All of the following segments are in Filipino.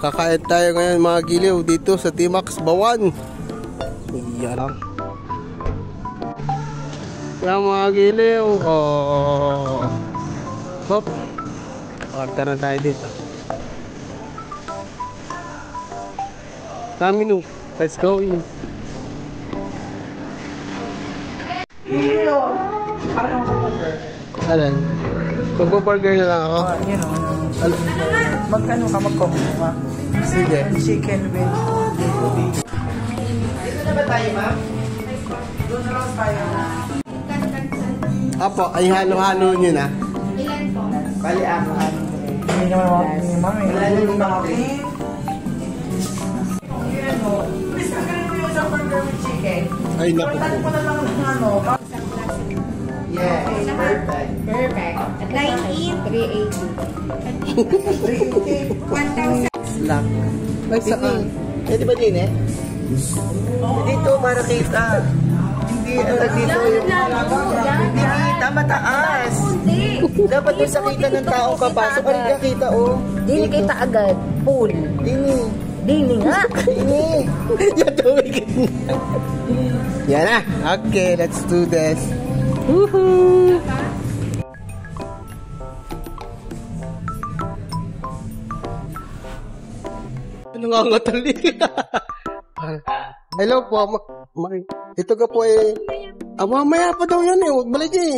Kakain tayo ngayon mga giliw dito sa Timax Bawan. Yan lang. Yan mga giliw. Oh. Hop. Order na tayo dito. Tamino. Let's go in. Alan? Magpo-burger na lang ako. Yun o. Magkano ka magkoko ka? Sige. Chicken with... Dito na ba tayo, ma'am? Doon na lang tayo. Apo, ay halo-halo nyo na. Ilan po? Bali, apat. Hindi naman ako ni ma'am. Ilan yung mga cake? Yun o. Please, kagaling mo yung isang burger with chicken. Ay, naku po. Mo na lang ang ano. Yes, perfect. Perfect. 380. 1,000. Slack. Ay, saan? Eh, di ba din eh? Dito para kita. Hindi, dito yung... Hindi kita, mataas. Dapat yung sa kita ng taong kapasok. Ano ka kita, oh? Dini kita agad. Pool. Dini. Dini nga. Dini. Yan, tumigit na. Yan na. Okay, let's do this. Woohoo! Nangangatali. Hello po. Ito ka po eh. Mamaya pa daw yan eh. Huwag balik eh.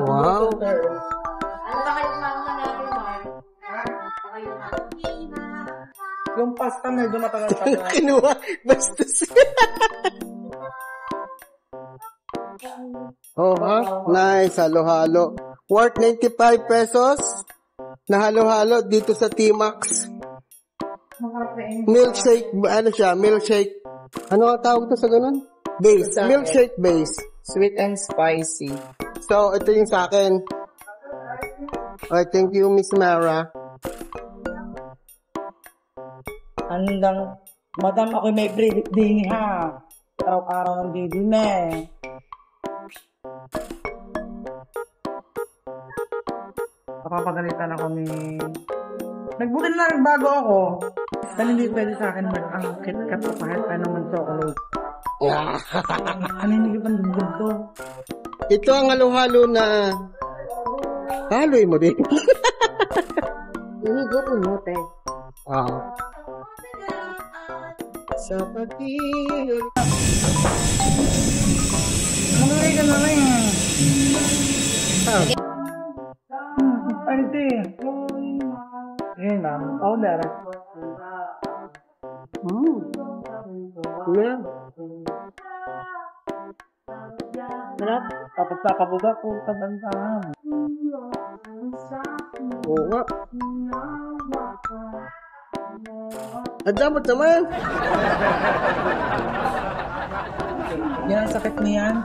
Wow. Ano ba kayo mga natin, Mark? Yung pasta medyo matagal pa na. Kinuha. Basta oh, ha? Nice. Halo-halo. Worth 95 pesos. Na halo-halo dito sa Timax. Milkshake. Ano siya? Milkshake. Ano ang tawag to sa ganun? Base. Milkshake base. Sweet and spicy. So, ito yung sa akin. Okay, thank you, Miss Mara. Handang, madam, ako may breathing ha. Araw-araw ng baby na eh. Napapagalitan ako ni... Nagbukin na bago ako. Dahil hindi pwede sa akin mag-angkit ka pa kahit anong chocolate. Ano yung nagipang dugdug ko? Ito ang halo-halo na... Haloy mo din. Inigo ko mo, te. Sa pag-ibig. Magalay ka na rin. Ay, ito eh. Ayan na. Order. Yeah. Sarap. Tapos nakabuga po sa bansahan. Oo nga. Ang damot naman. Yan ang sakit niyan.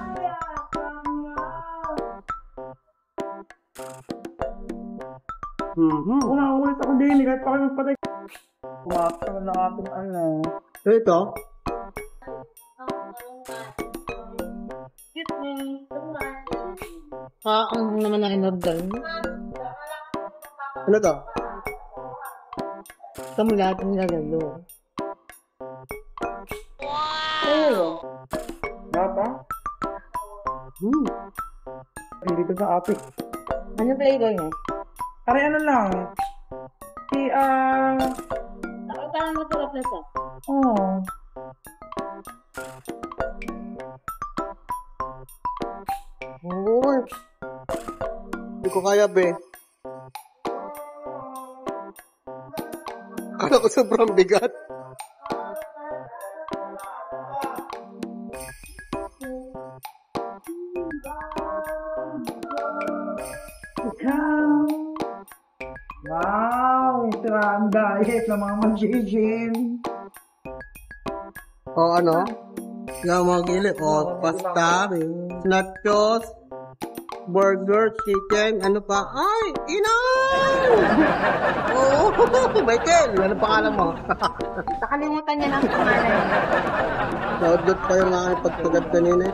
Ulit ako din. Kahit pa kayo magpatay. Kumakasal na ating ano. Ito? Ang naman na in-order. Ano to? Kami lahat ng nagalo. Oo. Bata? Hindi ko sa ating. Ano flavor niya? Pare ano lang. Parang masarap na siya. Oo. Oo. Hindi ko kaya, be. Akala ko sobrang bigat. Wow! Ito ang diet ng mga mag-gym. O ano? Yung mga gili. O, pasta, nachos, burger, chicken, ano pa? Ay, inay! Oo, Michael, ano pangalan mo? Nakalimutan niya ng pangalan. Naudot pa yung aking pagtugat kanina.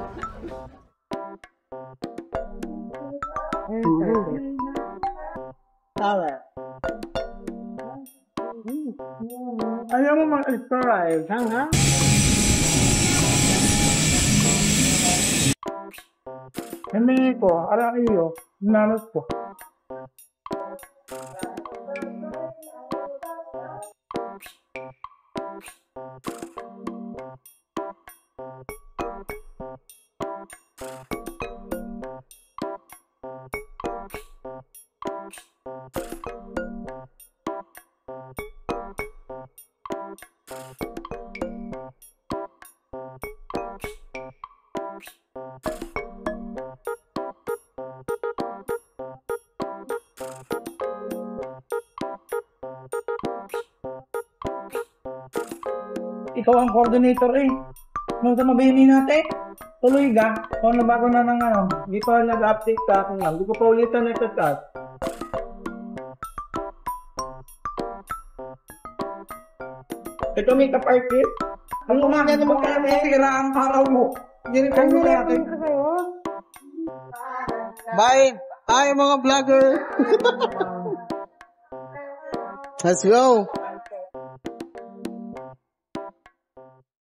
Tawa. Ayaw mo mag-extra ha? Hindi ko, ara iyo, nanos ko. Ikaw ang coordinator eh. Nung sa mabini natin, tuloy ka. Kung nabago na ng ano, di pa nag-update ka ako lang. Di ko pa ulitan na ito. Ito makeup artist. Ang umaga na magkakasira ang araw mo. Ganito mo natin. Bye! Hi mga vlogger! Let's go!